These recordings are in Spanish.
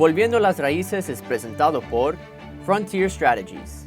Volviendo a las Raíces es presentado por Frontier Strategies.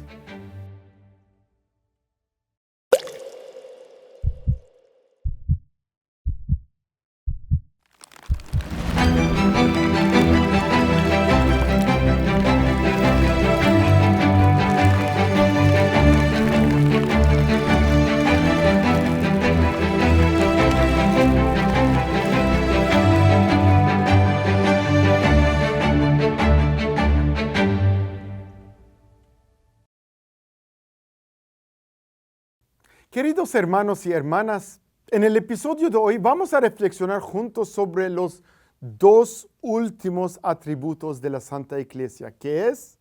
Queridos hermanos y hermanas, en el episodio de hoy vamos a reflexionar juntos sobre los dos últimos atributos de la Santa Iglesia, que es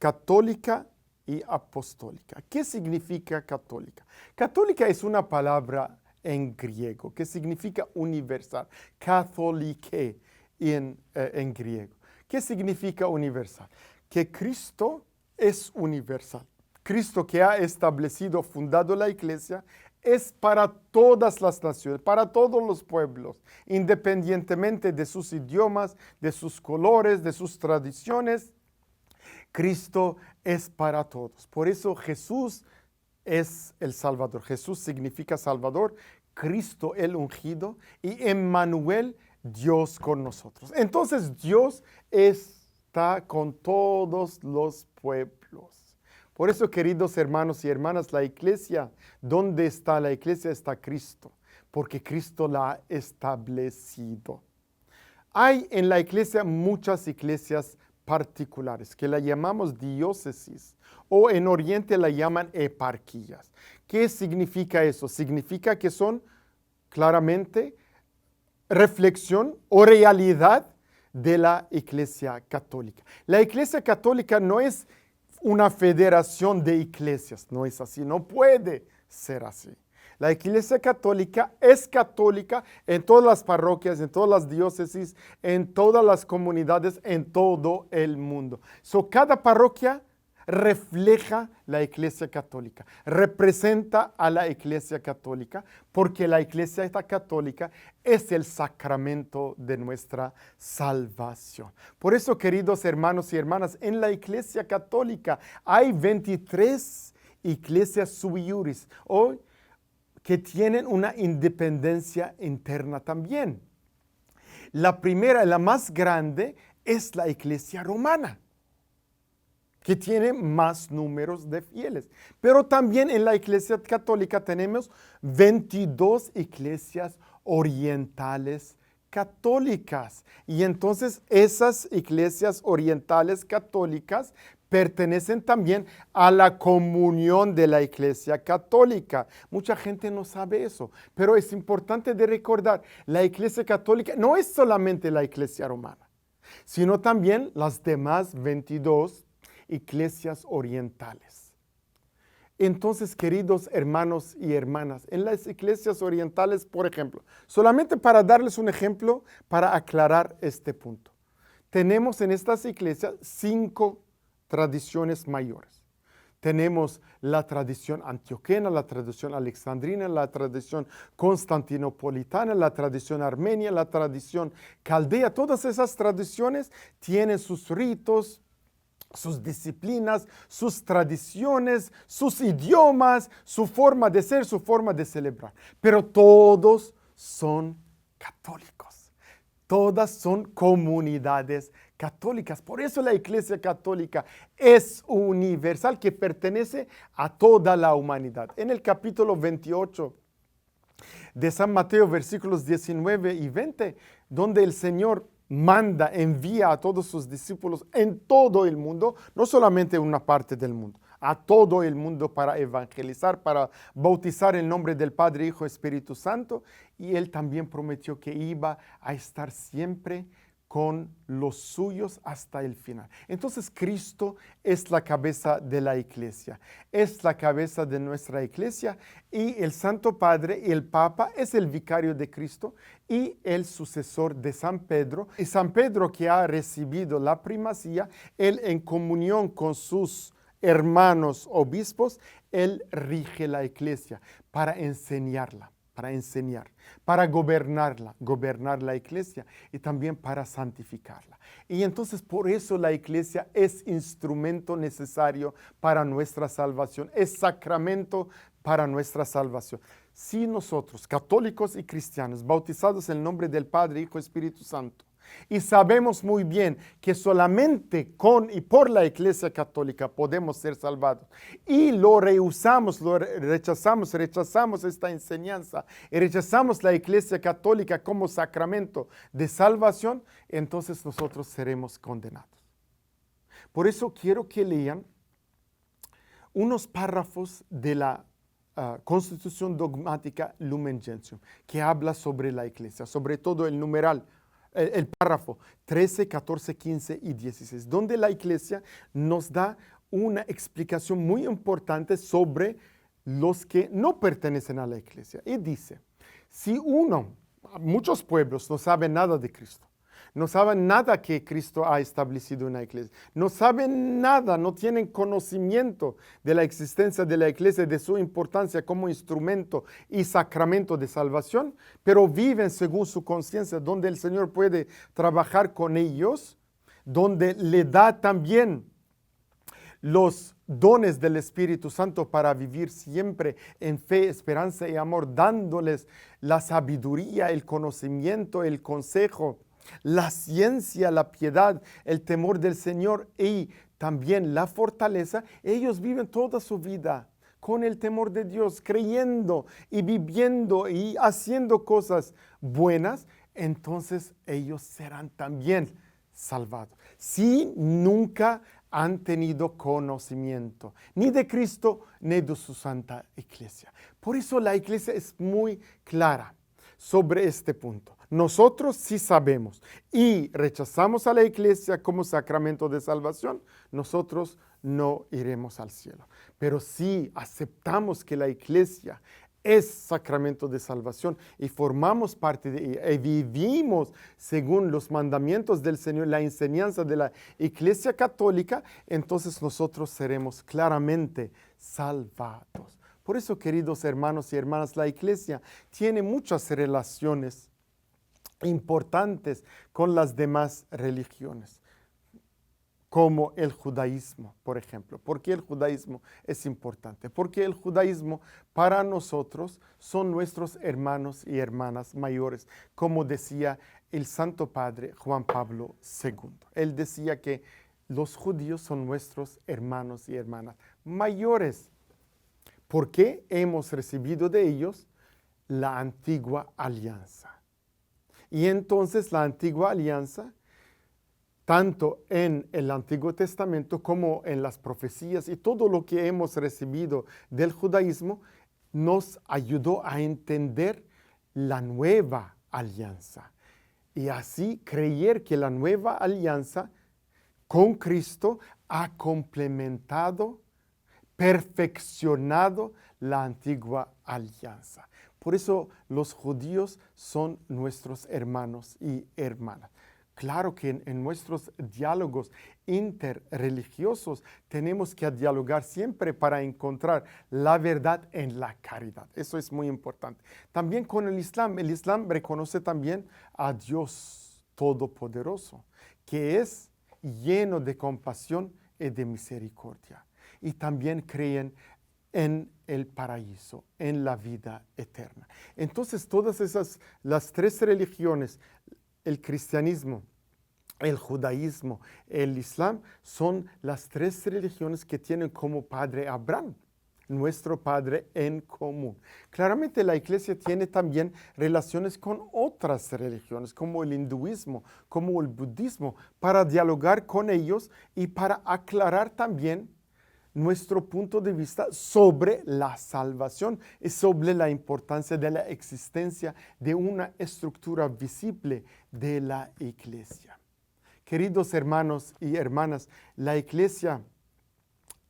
católica y apostólica. ¿Qué significa católica? Católica es una palabra en griego que significa universal, katholike en griego. ¿Qué significa universal? Que Cristo es universal. Cristo que ha establecido, fundado la iglesia, es para todas las naciones, para todos los pueblos, independientemente de sus idiomas, de sus colores, de sus tradiciones. Cristo es para todos. Por eso Jesús es el Salvador. Jesús significa Salvador, Cristo el ungido y Emmanuel, Dios con nosotros. Entonces Dios está con todos los pueblos. Por eso, queridos hermanos y hermanas, la iglesia, ¿dónde está la iglesia? Está Cristo, porque Cristo la ha establecido. Hay en la iglesia muchas iglesias particulares, que la llamamos diócesis, o en Oriente la llaman eparquías. ¿Qué significa eso? Significa que son claramente reflexión o realidad de la iglesia católica. La iglesia católica no es una federación de iglesias, no es así, no puede ser así. La iglesia católica es católica en todas las parroquias, en todas las diócesis, en todas las comunidades, en todo el mundo. Cada parroquia refleja la iglesia católica, representa a la iglesia católica, porque la iglesia católica es el sacramento de nuestra salvación. Por eso, queridos hermanos y hermanas, en la iglesia católica hay 23 iglesias sui iuris, o que tienen una independencia interna también. La primera, la más grande, es la iglesia romana, que tiene más números de fieles. Pero también en la iglesia católica tenemos 22 iglesias orientales católicas. Y entonces esas iglesias orientales católicas pertenecen también a la comunión de la iglesia católica. Mucha gente no sabe eso, pero es importante de recordar, la iglesia católica no es solamente la iglesia romana, sino también las demás 22 iglesias orientales. Entonces, queridos hermanos y hermanas, en las iglesias orientales, por ejemplo, solamente para darles un ejemplo, para aclarar este punto, tenemos en estas iglesias 5 tradiciones mayores. Tenemos la tradición antioquena, la tradición alexandrina, la tradición constantinopolitana, la tradición armenia, la tradición caldea. Todas esas tradiciones tienen sus ritos, sus disciplinas, sus tradiciones, sus idiomas, su forma de ser, su forma de celebrar. Pero todos son católicos. Todas son comunidades católicas. Por eso la iglesia católica es universal, que pertenece a toda la humanidad. En el capítulo 28 de San Mateo, versículos 19 y 20, donde el Señor envía a todos sus discípulos en todo el mundo, no solamente en una parte del mundo, a todo el mundo para evangelizar, para bautizar en nombre del Padre, Hijo, Espíritu Santo. Y Él también prometió que iba a estar siempre con los suyos hasta el final. Entonces Cristo es la cabeza de la iglesia, es la cabeza de nuestra iglesia, y el Santo Padre y el Papa es el vicario de Cristo y el sucesor de San Pedro. Y San Pedro, que ha recibido la primacía, él en comunión con sus hermanos obispos, él rige la iglesia para enseñarla. para enseñar, para gobernar la iglesia y también para santificarla. Y entonces por eso la iglesia es instrumento necesario para nuestra salvación, es sacramento para nuestra salvación. Si nosotros, católicos y cristianos, bautizados en el nombre del Padre, Hijo y Espíritu Santo, y sabemos muy bien que solamente con y por la Iglesia Católica podemos ser salvados, y lo rehusamos, rechazamos esta enseñanza, y rechazamos la Iglesia Católica como sacramento de salvación, entonces nosotros seremos condenados. Por eso quiero que lean unos párrafos de la Constitución Dogmática Lumen Gentium, que habla sobre la Iglesia, sobre todo el numeral, el párrafo 13, 14, 15 y 16, donde la Iglesia nos da una explicación muy importante sobre los que no pertenecen a la Iglesia. Y dice, si muchos pueblos no saben nada de Cristo, no saben nada que Cristo ha establecido en la iglesia. No saben nada, no tienen conocimiento de la existencia de la iglesia, de su importancia como instrumento y sacramento de salvación, pero viven según su conciencia, donde el Señor puede trabajar con ellos, donde le da también los dones del Espíritu Santo para vivir siempre en fe, esperanza y amor, dándoles la sabiduría, el conocimiento, el consejo, la ciencia, la piedad, el temor del Señor y también la fortaleza. Ellos viven toda su vida con el temor de Dios, creyendo y viviendo y haciendo cosas buenas. Entonces ellos serán también salvados. Si nunca han tenido conocimiento ni de Cristo ni de su santa iglesia. Por eso la iglesia es muy clara sobre este punto. Nosotros sí sabemos y rechazamos a la iglesia como sacramento de salvación, nosotros no iremos al cielo. Pero si aceptamos que la iglesia es sacramento de salvación y formamos parte de ella y vivimos según los mandamientos del Señor, la enseñanza de la Iglesia Católica, entonces nosotros seremos claramente salvados. Por eso, queridos hermanos y hermanas, la iglesia tiene muchas relaciones importantes con las demás religiones, como el judaísmo, por ejemplo. ¿Por qué el judaísmo es importante? Porque el judaísmo para nosotros son nuestros hermanos y hermanas mayores, como decía el Santo Padre Juan Pablo II. Él decía que los judíos son nuestros hermanos y hermanas mayores, porque hemos recibido de ellos la antigua alianza. Y entonces la antigua alianza, tanto en el Antiguo Testamento como en las profecías y todo lo que hemos recibido del judaísmo, nos ayudó a entender la nueva alianza. Y así creer que la nueva alianza con Cristo ha complementado, perfeccionado la antigua alianza. Por eso los judíos son nuestros hermanos y hermanas. Claro que en nuestros diálogos interreligiosos tenemos que dialogar siempre para encontrar la verdad en la caridad. Eso es muy importante. También con el Islam reconoce también a Dios Todopoderoso, que es lleno de compasión y de misericordia. Y también creen en el paraíso, en la vida eterna. Entonces, las tres religiones, el cristianismo, el judaísmo, el islam, son las tres religiones que tienen como padre Abraham, nuestro padre en común. Claramente la iglesia tiene también relaciones con otras religiones, como el hinduismo, como el budismo, para dialogar con ellos y para aclarar también nuestro punto de vista sobre la salvación y sobre la importancia de la existencia de una estructura visible de la iglesia. Queridos hermanos y hermanas, la iglesia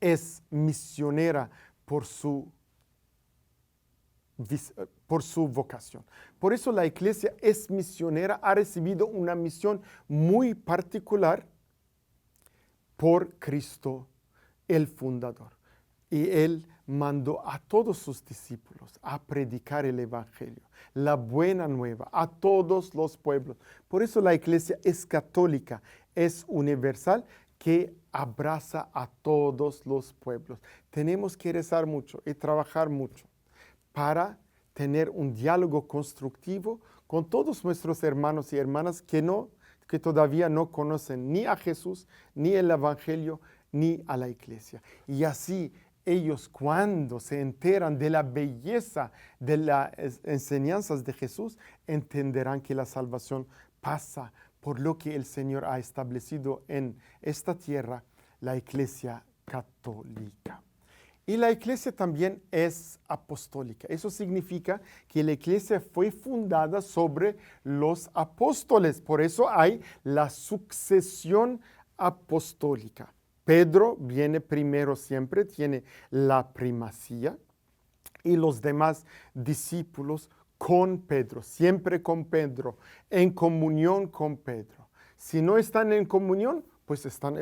es misionera por su vocación. Por eso la iglesia es misionera, ha recibido una misión muy particular por Cristo el fundador. Y Él mandó a todos sus discípulos a predicar el Evangelio, la buena nueva, a todos los pueblos. Por eso la iglesia es católica, es universal, que abraza a todos los pueblos. Tenemos que rezar mucho y trabajar mucho para tener un diálogo constructivo con todos nuestros hermanos y hermanas que todavía no conocen ni a Jesús, ni el Evangelio, ni a la iglesia. Y así ellos, cuando se enteran de la belleza de las enseñanzas de Jesús, entenderán que la salvación pasa por lo que el Señor ha establecido en esta tierra, la iglesia católica. Y la iglesia también es apostólica. Eso significa que la iglesia fue fundada sobre los apóstoles. Por eso hay la sucesión apostólica. Pedro viene primero siempre, tiene la primacía, y los demás discípulos con Pedro, siempre con Pedro, en comunión con Pedro. Si no están en comunión, pues están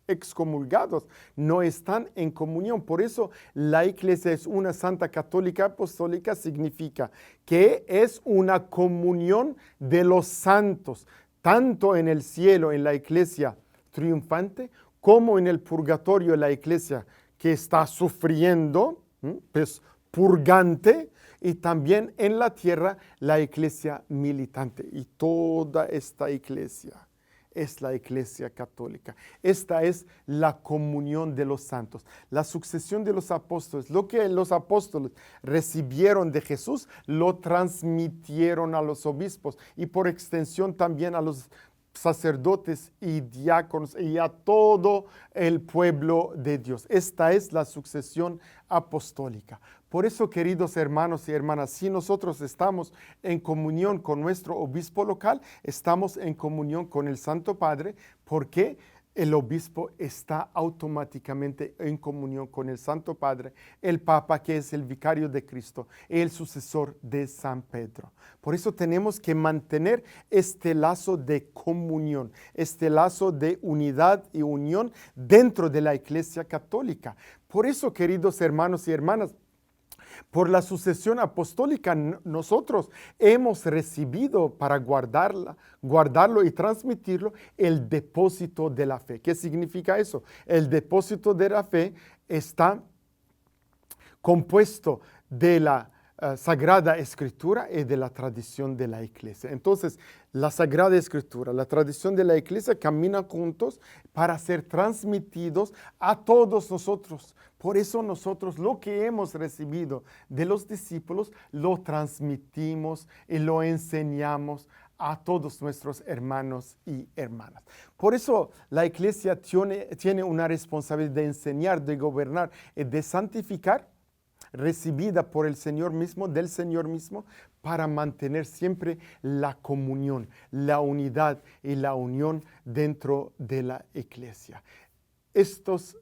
excomulgados, no están en comunión. Por eso la iglesia es una santa católica apostólica, significa que es una comunión de los santos, tanto en el cielo, en la iglesia triunfante, como en el purgatorio, la iglesia que está sufriendo, pues purgante, y también en la tierra la iglesia militante. Y toda esta iglesia es la iglesia católica. Esta es la comunión de los santos, la sucesión de los apóstoles. Lo que los apóstoles recibieron de Jesús, lo transmitieron a los obispos y por extensión también a los sacerdotes y diáconos y a todo el pueblo de Dios. Esta es la sucesión apostólica. Por eso, queridos hermanos y hermanas, si nosotros estamos en comunión con nuestro obispo local, estamos en comunión con el Santo Padre, porque el obispo está automáticamente en comunión con el Santo Padre, el Papa, que es el vicario de Cristo, el sucesor de San Pedro. Por eso tenemos que mantener este lazo de comunión, este lazo de unidad y unión dentro de la Iglesia Católica. Por eso, queridos hermanos y hermanas, por la sucesión apostólica nosotros hemos recibido para guardarlo y transmitirlo el depósito de la fe. ¿Qué significa eso? El depósito de la fe está compuesto de la Sagrada Escritura y de la tradición de la Iglesia. Entonces, la Sagrada Escritura, la tradición de la Iglesia caminan juntos para ser transmitidos a todos nosotros. Por eso nosotros lo que hemos recibido de los discípulos lo transmitimos y lo enseñamos a todos nuestros hermanos y hermanas. Por eso la Iglesia tiene una responsabilidad de enseñar, de gobernar y de santificar, recibida por el Señor mismo, del Señor mismo, para mantener siempre la comunión, la unidad y la unión dentro de la Iglesia. Estas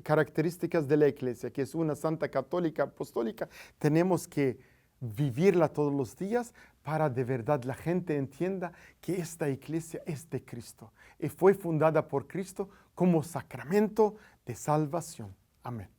características de la Iglesia, que es una santa católica apostólica, tenemos que vivirla todos los días para de verdad la gente entienda que esta Iglesia es de Cristo y fue fundada por Cristo como sacramento de salvación. Amén.